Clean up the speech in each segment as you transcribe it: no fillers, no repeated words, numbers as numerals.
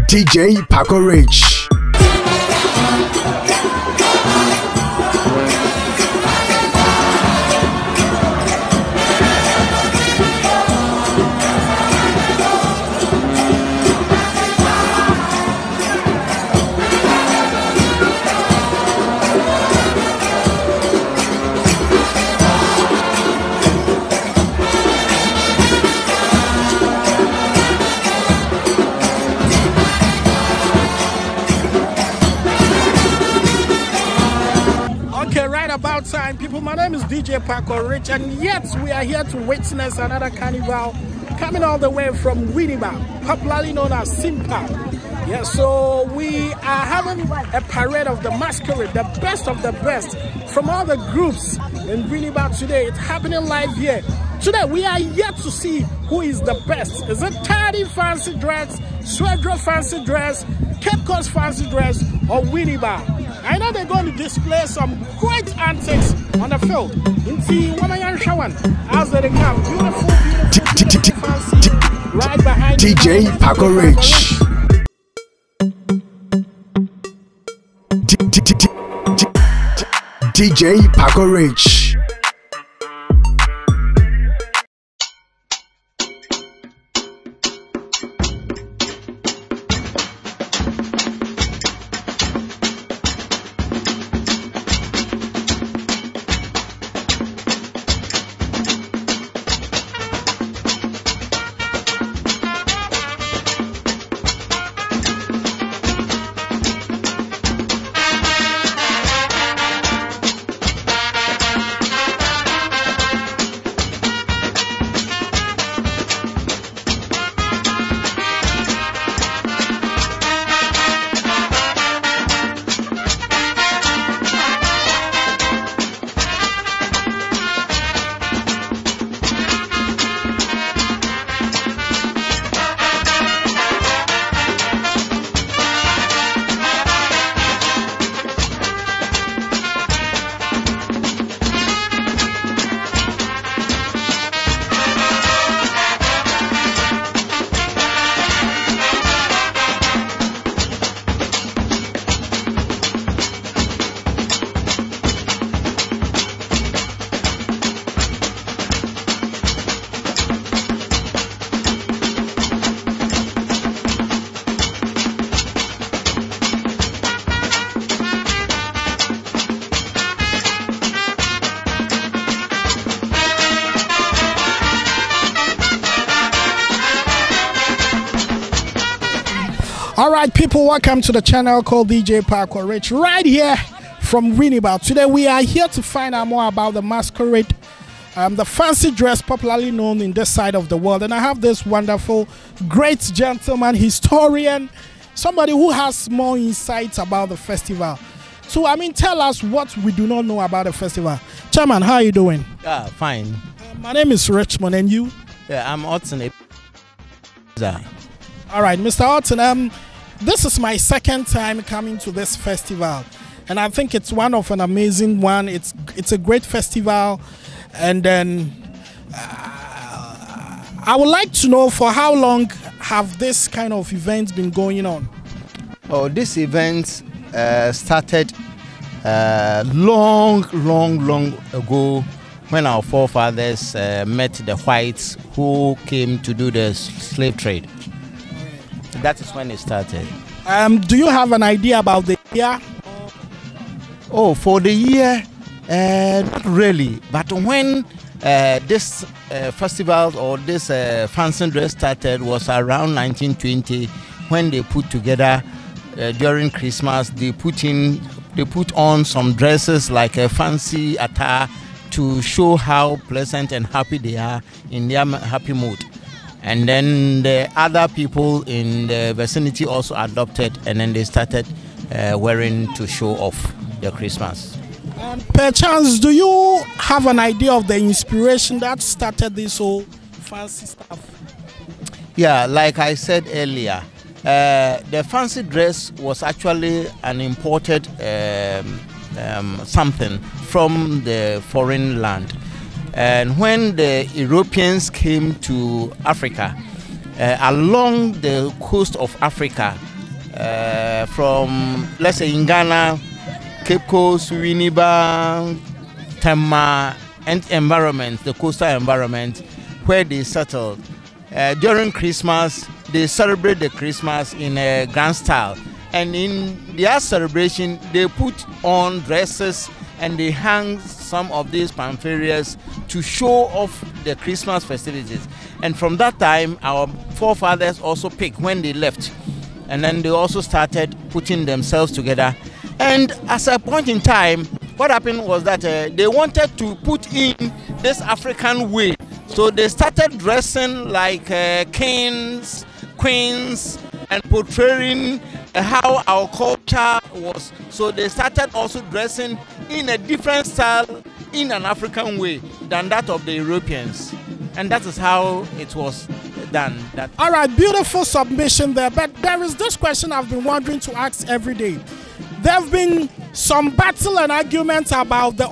DJ Paco Rich. About time, people. My name is DJ Paco Rich, and yes, we are here to witness another carnival coming all the way from Winneba, popularly known as Simpa. Yeah, so we are having a parade of the masquerade, the best of the best from all the groups in Winneba today. It's happening live here. Today, we are yet to see who is the best. Is it Tardy Fancy Dress, Swedro Fancy Dress, Cape Coast Fancy Dress, or Winneba? I know they're going to display some great antics on the field. Into Wamayan Shawan, as they come, beautiful, fancy, right behind DJ Paco Rich. DJ Paco Rich. Alright, people, welcome to the channel called DJ Paco Rich, right here from Winneba. Today we are here to find out more about the masquerade, the fancy dress popularly known in this side of the world. And I have this wonderful, great gentleman, historian, somebody who has more insights about the festival. So, tell us what we do not know about the festival. Chairman, how are you doing? Fine. My name is Richmond, and you? Yeah, I'm Otson. Alright, Mr. Otson, this is my second time coming to this festival, and I think it's one of an amazing one. It's a great festival, and then I would like to know, for how long have this kind of events been going on? Oh, this event started long ago when our forefathers met the whites who came to do the slave trade. That is when it started. Do you have an idea about the year? Oh, for the year, not really. But when this festival or this fancy dress started was around 1920, when they put together during Christmas, they put on some dresses like a fancy attire to show how pleasant and happy they are in their happy mood. And then the other people in the vicinity also adopted, and then they started wearing to show off their Christmas. Perchance, do you have an idea of the inspiration that started this whole fancy stuff? Yeah, like I said earlier, the fancy dress was actually an imported something from the foreign land. And when the Europeans came to Africa, along the coast of Africa, from, let's say, in Ghana, Cape Coast, Winneba, Tema, and environment, the coastal environment, where they settled. During Christmas, they celebrate the Christmas in a grand style. And in their celebration, they put on dresses and they hang some of these pamphlets to show off the Christmas festivities. And from that time, our forefathers also picked when they left. And then they also started putting themselves together. And at a point in time, what happened was that they wanted to put in this African way. So they started dressing like kings, queens, and portraying how our culture was. So they started also dressing in a different style, in an African way, than that of the Europeans. And that is how it was done. All right, beautiful submission there. But there is this question I've been wondering to ask every day. There have been some battle and arguments about the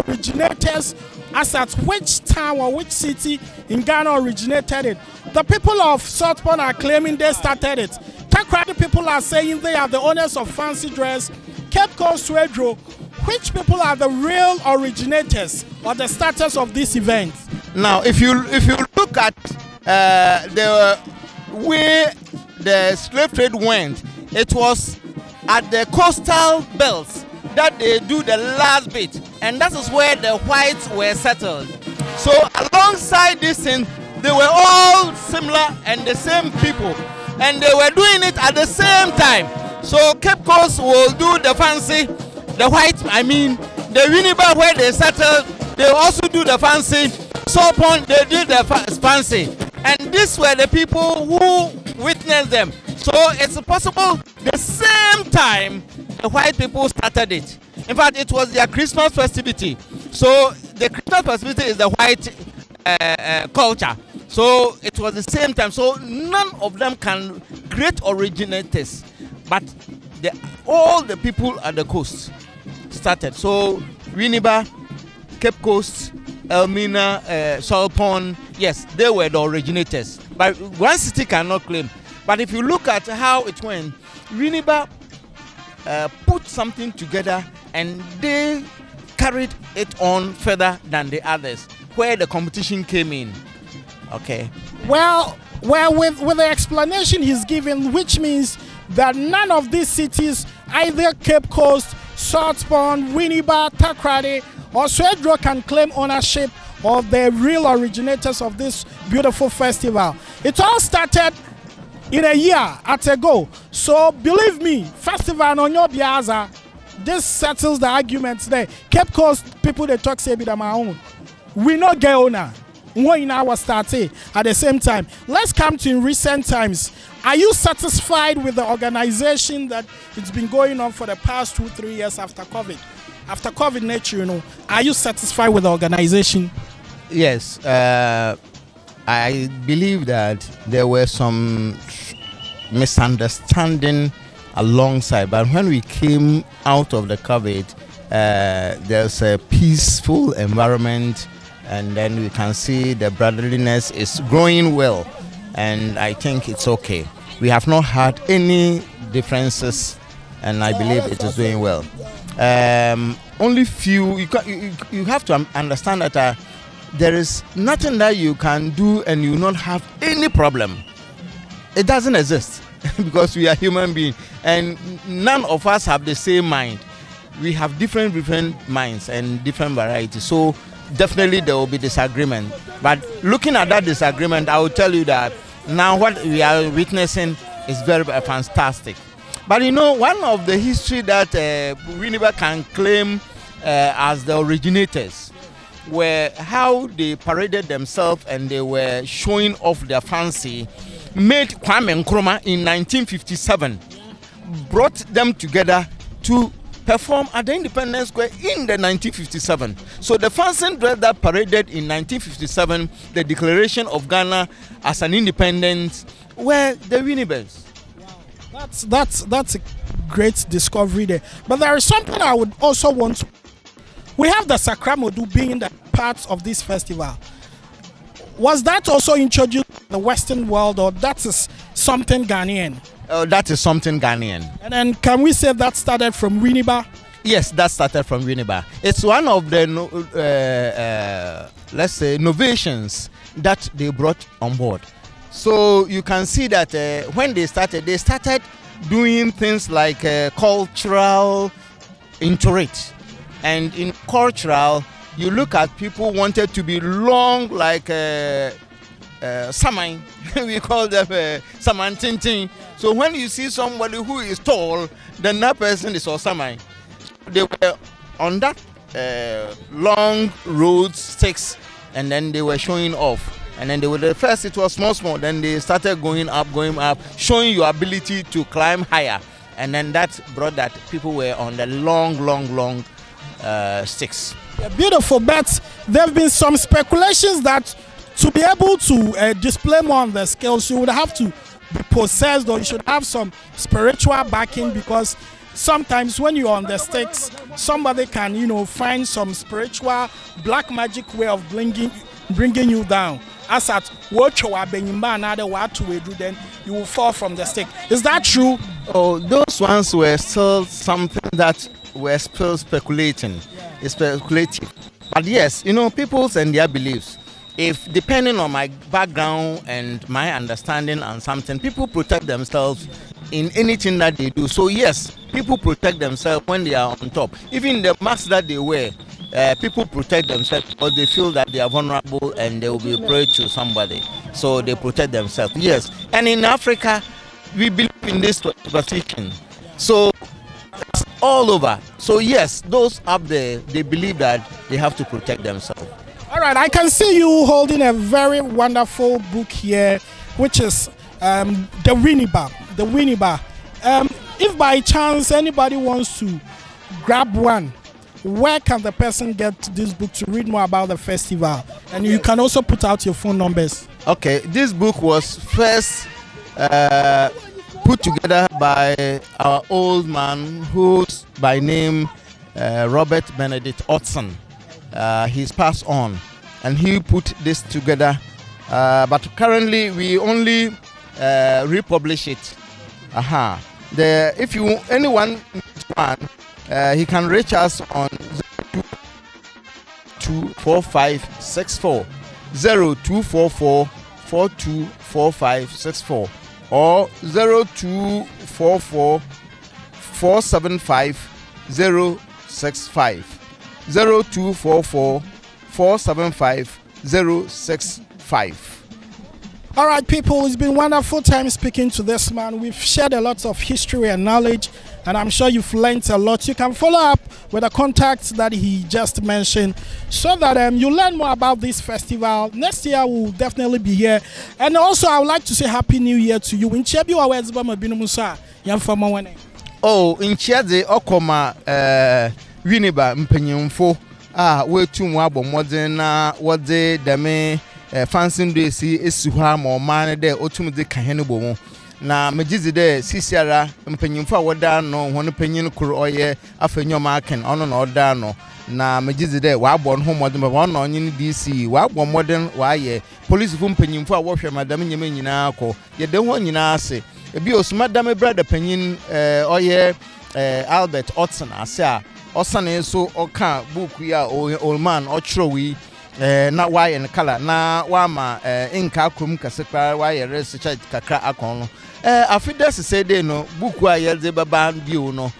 originators, as at which town or which city in Ghana originated it. The people of South Pond are claiming they started it. Takoradi people are saying they are the owners of fancy dress. Cape Coast Swedro, which people are the real originators or the starters of this event? Now, if you look at the way the slave trade went, it was at the coastal belts that they do the last bit, and that is where the whites were settled. So alongside this thing, they were all similar and the same people, and they were doing it at the same time. So Cape Coast will do the fancy, the white, the Winneba where they settled, they also do the fancy. South Pond, they do the fancy, and these were the people who witnessed them. So it's possible the same time the white people started it. In fact, it was their Christmas festivity. So the Christmas festivity is the white culture. So it was the same time. So none of them can great originators, but all the people at the coast started. So Winneba, Cape Coast, Elmina, South Pond, yes, they were the originators. But one city cannot claim. But if you look at how it went, Winneba put something together and they carried it on further than the others, where the competition came in. Okay. Well, with the explanation he's given, which means that none of these cities, either Cape Coast, South Pond, Winneba, Takoradi, or Swedro, can claim ownership of the real originators of this beautiful festival. It all started in a year at a go. So believe me, festival on your biaza, this settles the arguments there. Cape Coast people, they talk say be my own. We not get owner. One in our starting at the same time. Let's come to in recent times. Are you satisfied with the organization that it's been going on for the past 2-3 years after COVID? After COVID nature, are you satisfied with the organization? Yes, I believe that there were some misunderstanding alongside, but when we came out of the COVID, there's a peaceful environment, and then we can see the brotherliness is growing well, and I think it's okay. We have not had any differences, and I believe it is doing well. Only few, you have to understand that there is nothing that you can do and you not have any problem. It doesn't exist because we are human beings and none of us have the same mind. We have different minds and different varieties. So definitely there will be disagreement. But looking at that disagreement, I will tell you that now what we are witnessing is very fantastic. But one of the history that Winneba can claim as the originators were how they paraded themselves and they were showing off their fancy, made Kwame Nkrumah in 1957, brought them together to perform at the Independence Square in the 1957. So the fancy dress that paraded in 1957, the declaration of Ghana as an independence, were the Winnebas. That's a great discovery there. But there is something I would also want to. We have the Sakramodu being the part of this festival. Was that also introduced in the Western world, or that is something Ghanaian? That is something Ghanaian. And then can we say that started from Winneba? Yes, that started from Winneba. It's one of the, let's say, innovations that they brought on board. So you can see that when they started doing things like cultural interest. And in cultural, you look at people wanted to be long like Samai. We call them Saman Tintin. So when you see somebody who is tall, then that person is Samai. They were on that long road sticks, and then they were showing off. And then they were first it was small, then they started going up, showing your ability to climb higher. And then that brought that people were on the long sticks. Yeah, beautiful, but there have been some speculations that to be able to display more on the scales, you would have to be possessed, or you should have some spiritual backing, because sometimes when you're on the sticks, somebody can, you know, find some spiritual black magic way of bringing you down. As at what you are being another what to do, then you will fall from the stick. Is that true? Oh, those ones were still something that were still speculating. It's speculative. But yes, you know, people's and their beliefs. If depending on my background and my understanding on something, people protect themselves in anything that they do. So yes, people protect themselves when they are on top. Even the mask that they wear, people protect themselves because they feel that they are vulnerable and they will be prey to somebody. So they protect themselves. Yes. And in Africa, we believe in this superstition. So it's all over. So yes, those up there, they believe that they have to protect themselves. All right, I can see you holding a very wonderful book here, which is the Winneba. The Winneba. If by chance anybody wants to grab one, where can the person get this book to read more about the festival? And you can also put out your phone numbers. Okay, this book was first put together by our old man, who's by name Robert Benedict Otson. He's passed on, and he put this together. But currently, we only republish it. If anyone needs one, he can reach us on 024564 0244 424564 or 0244 475 065 0244 475 065. All right, people, it's been wonderful time speaking to this man. We've shared a lot of history and knowledge, and I'm sure you've learned a lot. You can follow up with the contacts that he just mentioned so that you learn more about this festival. Next year, we'll definitely be here. And also, I would like to say Happy New Year to you. In Chebi, oh, in Chebi, Okoma, Winneba, Mpenyumfo, we too more modern, what they deme. Fancy day see Isuha more man there otum de kahenibo na mejizi de sisiara mpenyimfo a woda no hono penyin kuro oye afenyo maken ono na oda no na mejizi de wa abo no modern ba ono onyin DC wa abo modern wa ye police fu mpenyimfo a wo hwe madam nyema nyina akọ ye de ho nyina ase ebi osuma dam brother penyin oye Albert Otson ase a osane so oka book ya old man ochrowi na why and color na wama inka krum kasekra why research kakra akon afida se say dey no book wa yelde baba bio no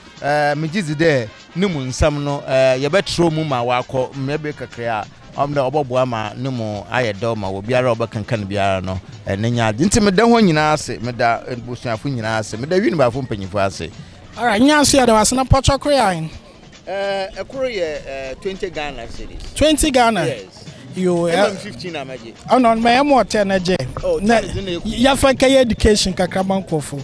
mejizi de nimu nsam no ye betro mu ma wakọ mebe kakra amda obobo ama nimu ayedo ma wo biara obakankan biara no nenya nti meda ho nyina ase meda busuafo nyina ase meda Winneba fo mpanyifo ase. All right, nyanso ya da wasna pocho koyan ekuru ye 20 Ghana cedis. 20 Ghana. Yes. You 15 amaje. Oh no, me am 10 aje. Oh, ya fa education kakra bankofo.